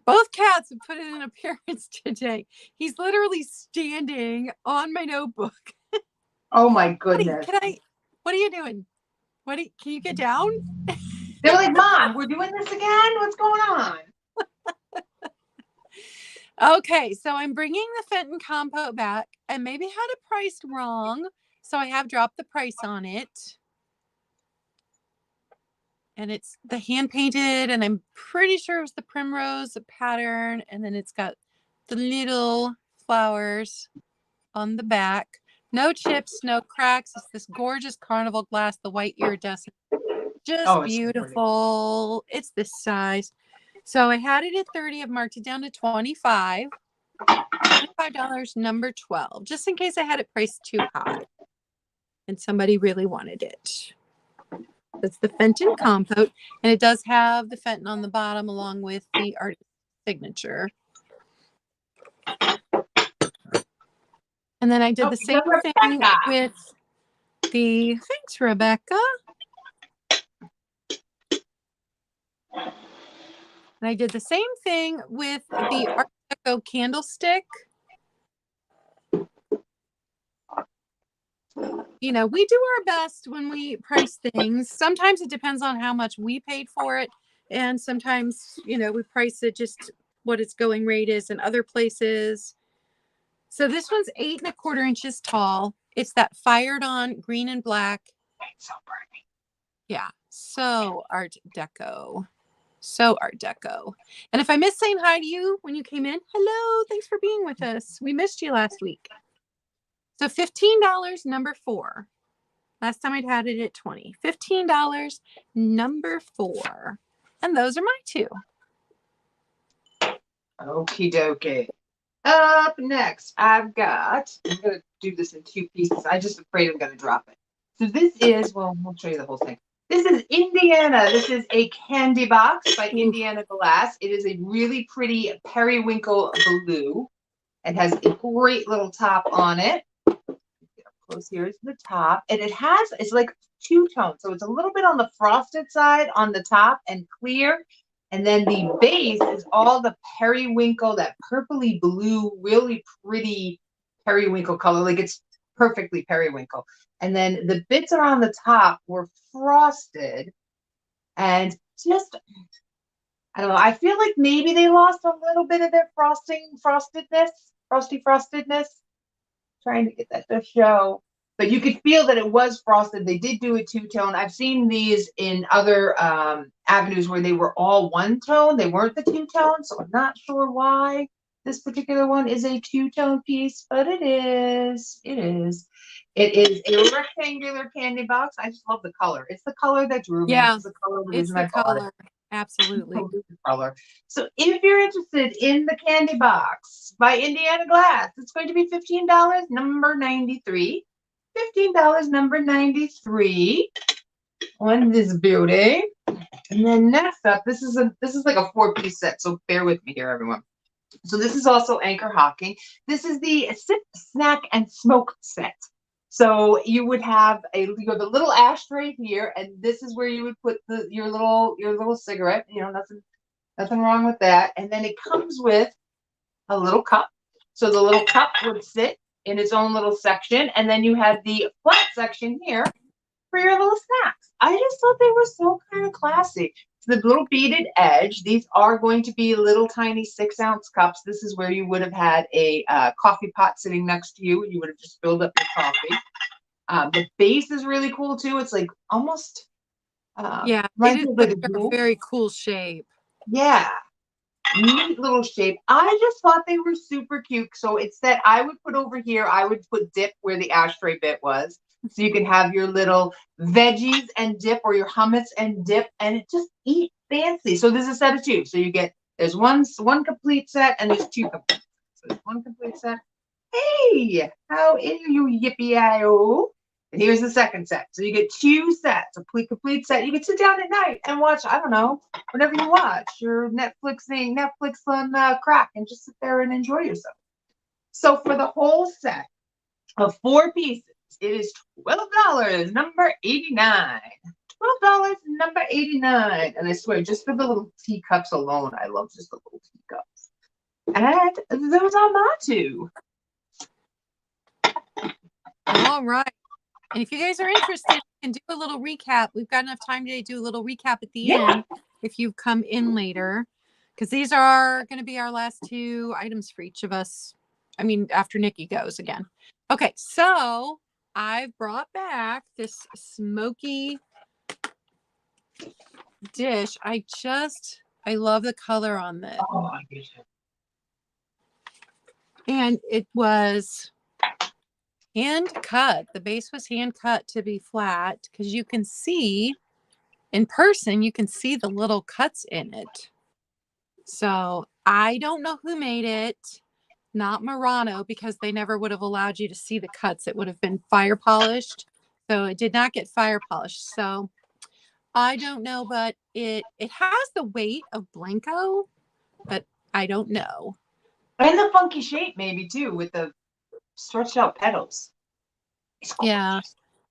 Both cats have put in an appearance today. He's literally standing on my notebook. Oh my goodness. What are you doing? Can you get down? They're like, Mom, we're doing this again? What's going on? Okay, so I'm bringing the Fenton compote back. I maybe had it priced wrong, so I have dropped the price on it. And it's the hand painted, and I'm pretty sure it was the primrose pattern, and then it's got the little flowers on the back. No chips, no cracks. It's this gorgeous carnival glass, the white iridescent. Just beautiful. It's this size. So I had it at 30. I've marked it down to 25. $25, number 12, just in case I had it priced too high and somebody really wanted it. That's the Fenton compote, and it does have the Fenton on the bottom along with the artist signature. And then I did the same thing with the, thanks, Rebecca. And I did the same thing with the Art Deco candlestick. You know, we do our best when we price things. Sometimes it depends on how much we paid for it. And sometimes, you know, we price it just what its going rate is in other places. So this one's 8 1/4 inches tall. It's that fired on green and black. It's so pretty. Yeah. So Art Deco. So Art Deco. And if I missed saying hi to you when you came in, hello. Thanks for being with us. We missed you last week. So $15, number 4. Last time I'd had it at 20. $15, number 4. And those are my 2. Okie dokie. Up next, I'm going to do this in 2 pieces. I'm just afraid I'm going to drop it. So this is, well, we'll show you the whole thing. This is Indiana. This is a candy box by Indiana Glass. It is a really pretty periwinkle blue. It has a great little top on it. Get up close. Here's the top. And it's like 2-tone. So it's a little bit on the frosted side on the top and clear. And then the base is all the periwinkle, that purpley blue, really pretty periwinkle color. Like it's perfectly periwinkle. And then the bits around the top were frosted. And just, I don't know, I feel like maybe they lost a little bit of their frostedness. Trying to get that to show. But you could feel that it was frosted. They did do a 2-tone. I've seen these in other avenues where they were all 1-tone. They weren't the 2-tone, so I'm not sure why this particular one is a 2-tone piece, but it is. It is. It is a rectangular candy box. I just love the color. It's the color that drew me. Yeah, it's the color. It's the color. Absolutely. Color. So if you're interested in the candy box by Indiana Glass, it's going to be $15, number 93. $15, number 93 on this beauty. And then next up, this is like a 4-piece set, so bear with me here, everyone. So this is also Anchor Hocking. This is the Sip, Snack, and Smoke set. So you would have the little ashtray here, and this is where you would put your little cigarette. You know, nothing wrong with that. And then it comes with a little cup. So the little cup would sit in its own little section, and then you had the flat section here for your little snacks. I just thought they were so kind of classy. The little beaded edge. These are going to be little tiny 6-ounce cups. This is where you would have had a coffee pot sitting next to you. You would have just filled up your coffee. The base is really cool too. It's like almost yeah, like it is like a very cool shape. Yeah, neat little shape. I just thought they were super cute. So it's that I would put over here. I would put dip where the ashtray bit was. So you can have your little veggies and dip, or your hummus and dip, and it just eat fancy. So there's a set of 2. So there's one complete set, and there's 2 complete. So there's 1 complete set. Hey, how are you, yippee-i-o? And here's the second set. So you get 2 sets, a complete set. You can sit down at night and watch, I don't know, whatever you watch, your Netflix on crack, and just sit there and enjoy yourself. So for the whole set of 4 pieces, it is $12, number 89. $12, number 89. And I swear, just for the little teacups alone, I love just the little teacups. And those are my 2. All right. And if you guys are interested, we can do a little recap. We've got enough time today to do a little recap at the end if you've come in later, because these are going to be our last 2 items for each of us. I mean, after Nikki goes again. Okay, so I've brought back this smoky dish. I love the color on this. Oh, I get you. And it was hand cut. The base was hand cut to be flat, because you can see in person, you can see the little cuts in it. So I don't know who made it. Not Murano, because they never would have allowed you to see the cuts. It would have been fire polished. So it did not get fire polished. So I don't know, but it has the weight of Blanco, but I don't know. And the funky shape maybe too, with the stretched out petals. Yeah.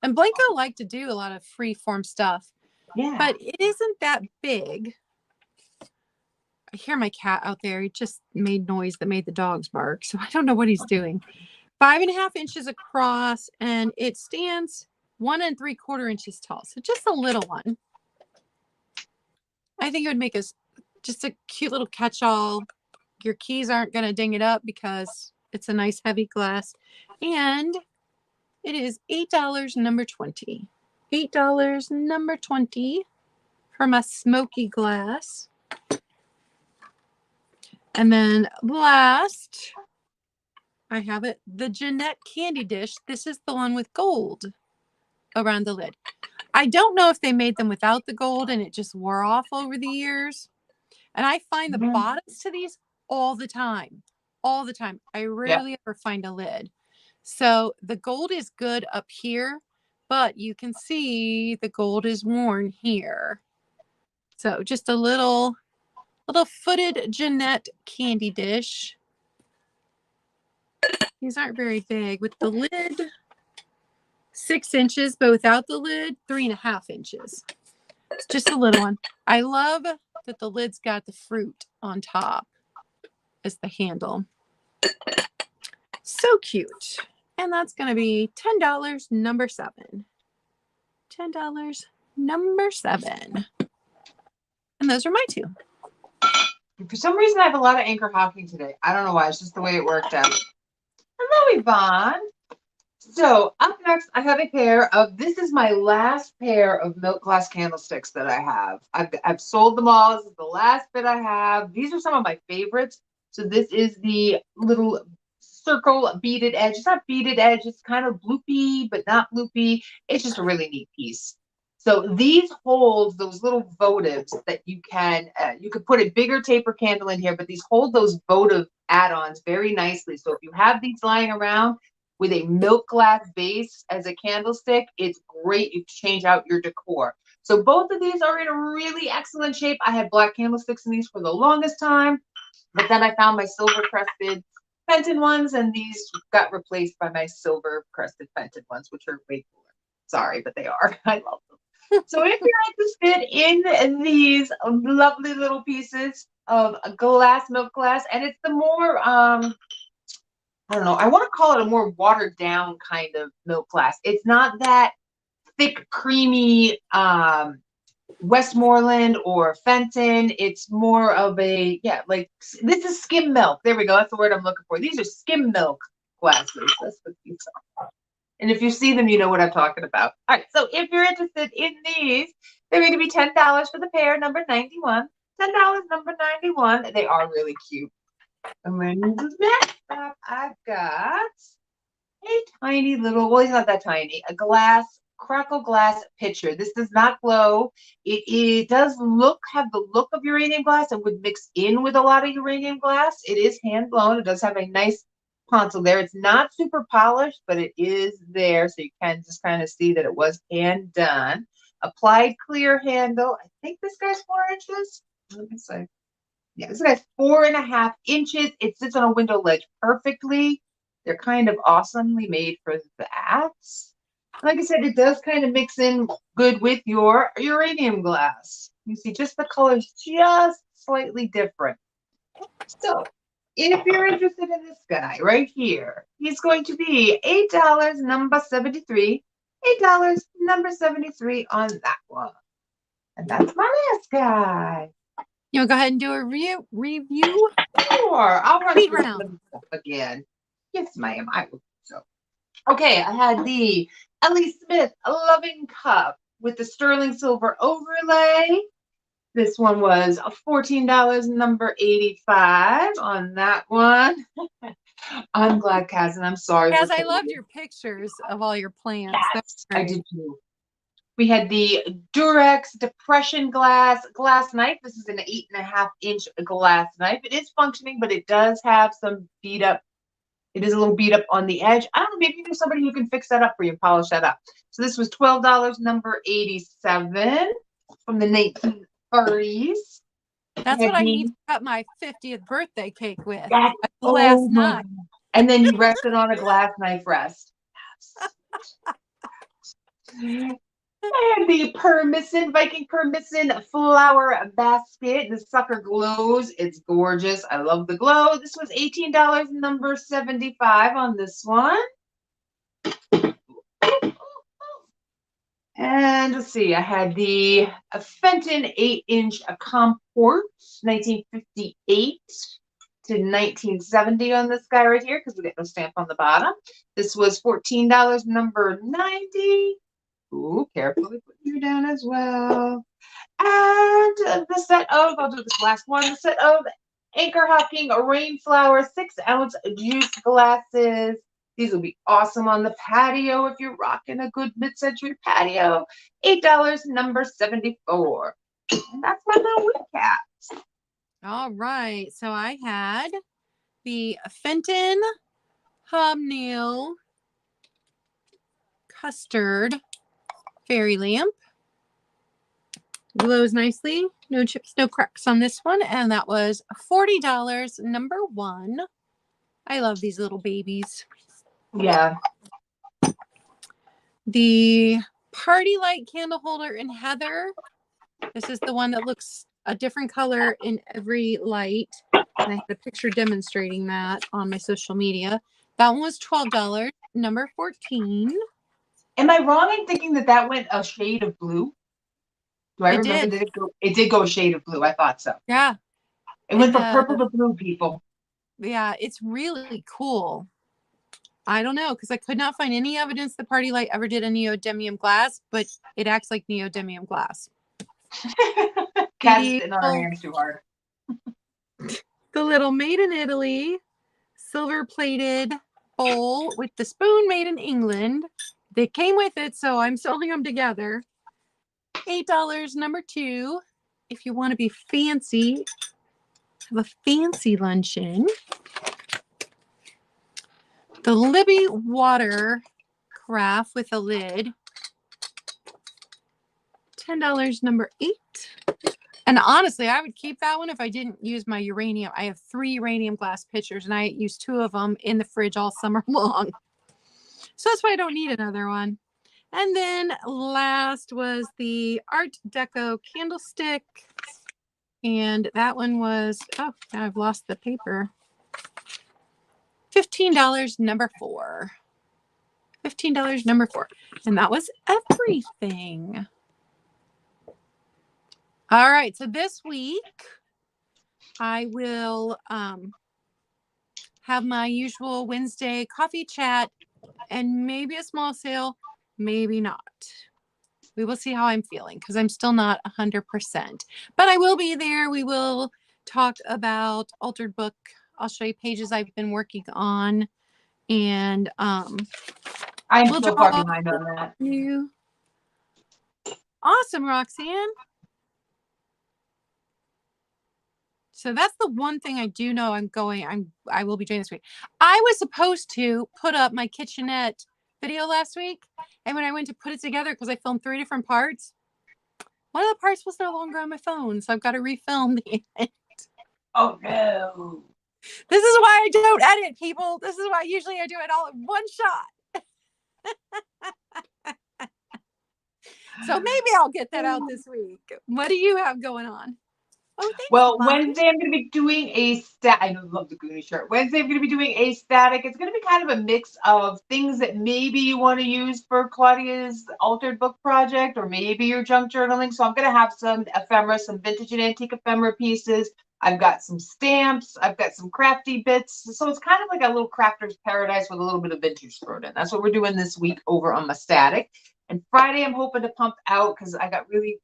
And Blanco liked to do a lot of free form stuff. Yeah. But it isn't that big. I hear my cat out there. He just made noise that made the dogs bark. So I don't know what he's doing. 5.5 inches across, and it stands 1 3/4 inches tall. So just a little one. I think it would make us just a cute little catch-all. Your keys aren't going to ding it up because it's a nice heavy glass. And It is $8, number 20. $8, number 20 for my smoky glass. And then last, I have it, the Jeanette candy dish. This is the one with gold around the lid. I don't know if they made them without the gold and it just wore off over the years. And I find the bottoms to these all the time. All the time. I rarely ever find a lid. So the gold is good up here, but you can see the gold is worn here. So just a little footed Jeanette candy dish. These aren't very big. With the lid, 6 inches, but without the lid, 3.5 inches. It's just a little one. I love that the lid's got the fruit on top as the handle. So cute. And that's going to be $10, number 7. $10, number 7. And those are my 2. For some reason, I have a lot of anchor hawking today. I don't know why. It's just the way it worked out. Hello, Yvonne. So up next, I have a pair of, this is my last pair of milk glass candlesticks that I have. I've sold them all. This is the last bit I have. These are some of my favorites. So this is the little circle beaded edge. It's not beaded edge. It's kind of bloopy, but not bloopy. It's just a really neat piece. So these hold those little votives that you could put a bigger taper candle in here, but these hold those votive add-ons very nicely. So if you have these lying around with a milk glass base as a candlestick, it's great. You change out your decor. So both of these are in a really excellent shape. I had black candlesticks in these for the longest time, but then I found my silver crested Fenton ones, and these got replaced by my silver crested Fenton ones, which are way cooler. Sorry, but they are. I love them. So if you're interested in these lovely little pieces of glass, milk glass, and it's the more, I don't know, I want to call it a more watered down kind of milk glass. It's not that thick, creamy Westmoreland or Fenton. It's more of a, like this is skim milk. There we go. That's the word I'm looking for. These are skim milk glasses. That's what these are. And if you see them, you know what I'm talking about. All right, so if you're interested in these, they're going to be $10 for the pair, number 91. $10, number 91. They are really cute. And then next up, I've got a tiny little, well, it's not that tiny, a crackle glass pitcher. This does not glow. It does have the look of uranium glass and would mix in with a lot of uranium glass. It is hand blown. It does have a nice console there. It's not super polished, but it is there, so you can just kind of see that it was hand done. Applied clear handle. I think this guy's 4 inches. Let me see. Yeah, this guy's 4.5 inches. It sits on a window ledge perfectly. They're kind of awesomely made for that. Like I said, it does kind of mix in good with your uranium glass. You see, just the color's just slightly different. So if you're interested in this guy right here, he's going to be $8, number 73. $8, number 73 on that one. And that's my last guy. You want to go ahead and do a review? Sure. I'll run Speed through round. some stuff again. Yes, ma'am. I will do so. Okay, I had the Ellie Smith Loving Cup with the sterling silver overlay. This one was $14, number 85 on that one. I'm glad, Kaz, and I'm sorry. Kaz, I loved your pictures of all your plants. Yes, I did too. We had the Durex Depression glass knife. This is an 8.5 inch glass knife. It is functioning, but it does have some beat up. It is a little beat up on the edge. I don't know, maybe there's somebody who can fix that up for you and polish that up. So this was $12, number 87 from the 1930s. That's what I need to cut my 50th birthday cake with. That, A glass knife. And then you rest it on a glass knife rest. And the Viking Permission flower basket. The sucker glows. It's gorgeous. I love the glow. This was $18, number 75 on this one. And let's see, I had the Fenton 8-inch comport, 1958. to 1970 on this guy right here because we get no stamp on the bottom. This was $14, number 90. Ooh, carefully put you down as well. And the set of, I'll do this last one, the set of Anchor Hocking Rainflower 6-ounce juice glasses. These will be awesome on the patio if you're rocking a good mid-century patio. $8, number 74. And that's my little recap. All right. So I had the Fenton Hobnail Custard Fairy Lamp. Glows nicely. No chips, no cracks on this one. And that was $40, number 1. I love these little babies. Yeah. The Party Light Candle Holder in Heather. This is the one that looks a different color in every light. And I had a picture demonstrating that on my social media. That one was $12, number 14. Am I wrong in thinking that that went a shade of blue? Do I remember that it did go a shade of blue? I thought so. Yeah. It went from purple to blue, people. Yeah, it's really cool. I don't know, because I could not find any evidence the Party Light ever did a neodymium glass, but it acts like neodymium glass. Cat's sitting on our hands too hard. The little made in Italy silver plated bowl with the spoon made in England. They came with it, so I'm selling them together. $8, number 2. If you want to be fancy, have a fancy luncheon. The Libby water carafe with a lid. $10, number 8. And honestly, I would keep that one if I didn't use my uranium. I have 3 uranium glass pitchers, and I use 2 of them in the fridge all summer long. So that's why I don't need another one. And then last was the Art Deco candlestick. And that one was, oh, now I've lost the paper. $15, number 4. $15, number 4. And that was everything. All right. So this week, I will have my usual Wednesday coffee chat and maybe a small sale, maybe not. We will see how I'm feeling because I'm still not 100%. But I will be there. We will talk about Altered Book. I'll show you pages I've been working on. And I'm we'll so far behind on that. You. Awesome, Roxanne. So that's the one thing I do know I will be doing this week. I was supposed to put up my kitchenette video last week. And when I went to put it together, because I filmed 3 different parts, one of the parts was no longer on my phone. So I've got to refilm the end. Oh, no. This is why I don't edit, people. This is why usually I do it all in one shot. So maybe I'll get that out this week. What do you have going on? Oh, well, Wednesday I'm going to be doing a I love the Goonie shirt. Wednesday I'm going to be doing a static. It's going to be kind of a mix of things that maybe you want to use for Claudia's Altered Book project, or maybe your junk journaling. So I'm going to have some ephemera, some vintage and antique ephemera pieces. I've got some stamps. I've got some crafty bits. So it's kind of like a little crafter's paradise with a little bit of vintage thrown in. That's what we're doing this week over on my static. And Friday I'm hoping to pump out because I got really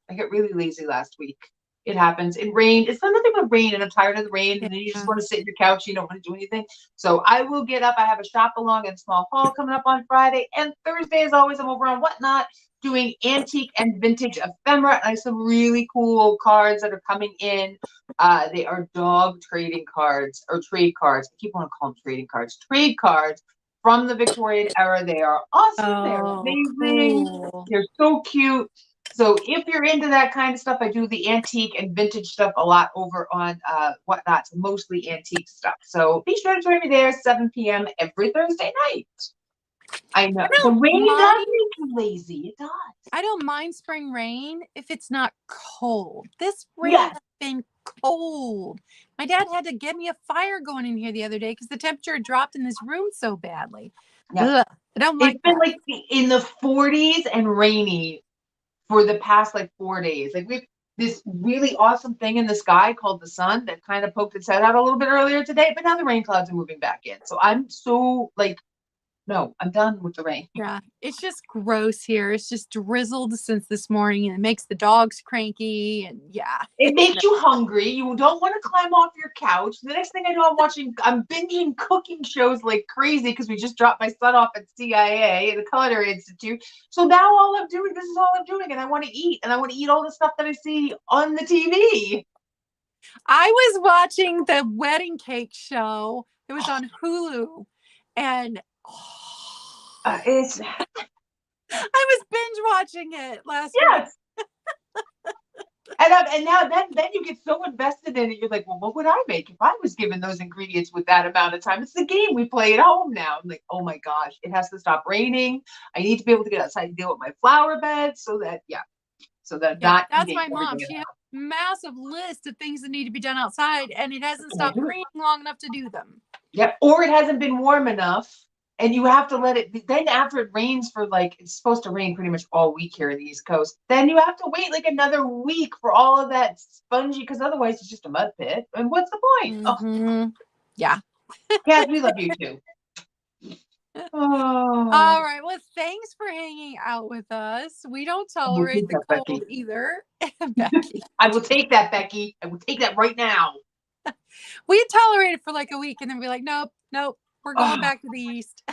lazy last week. It happens. It rained. It's not nothing but rain, and I'm tired of the rain. And then you just want to sit in your couch. You don't want to do anything. So I will get up. I have a shop along and small haul coming up on Friday. And Thursday, as always, I'm over on Whatnot doing antique and vintage ephemera. And I have some really cool cards that are coming in. They are dog trading cards or trade cards. I keep wanting to call them trading cards. Trade cards from the Victorian era. They are awesome. They're amazing. Cool. They're so cute. So if you're into that kind of stuff, I do the antique and vintage stuff a lot over on Whatnot, mostly antique stuff. So be sure to join me there 7 p.m. every Thursday night. I know the rain does make you lazy. It does. I don't mind spring rain if it's not cold. This rain has been cold. My dad had to get me a fire going in here the other day because the temperature dropped in this room so badly. Yeah. I don't like It's been like in the 40s and rainy for the past like 4 days. Like this really awesome thing in the sky called the sun that kind of poked its head out a little bit earlier today, but now the rain clouds are moving back in. So I'm so like, no, I'm done with the rain. Yeah, it's just gross here. It's just drizzled since this morning and it makes the dogs cranky. And yeah, It makes you hungry. You don't want to climb off your couch. The next thing I know, I'm binging cooking shows like crazy because we just dropped my son off at CIA, the Culinary Institute. So now this is all I'm doing, and I want to eat, and I want to eat all the stuff that I see on the TV. I was watching the wedding cake show. It was on Hulu, and It's I was binge watching it last week. yes. And now then you get so invested in it. You're like, well, what would I make if I was given those ingredients with that amount of time? It's the game we play at home now. I'm like, oh my gosh, it has to stop raining. I need to be able to get outside and deal with my flower bed so that not That's eating my mom. everything She in has a massive list of things that need to be done outside, and it hasn't stopped raining long enough to do them. yeah, or it hasn't been warm enough, and you have to let it. Then after it rains for like it's supposed to rain pretty much all week here in the East Coast. Then you have to wait like another week for all of that spongy, because otherwise it's just a mud pit. And what's the point? Mm-hmm. Yeah. Yes, we love you too. Oh, All right. Well, thanks for hanging out with us. We don't tolerate the cold Becky. either. Becky. I will take that, Becky. I will take that right now. We tolerate it for like a week and then be like, nope, we're going back to the East.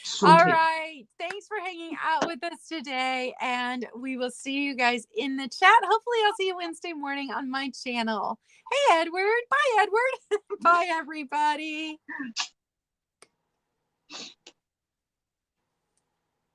So All right. Thanks for hanging out with us today. And we will see you guys in the chat. Hopefully, I'll see you Wednesday morning on my channel. Hey, Edward. Bye, Edward. Bye, everybody.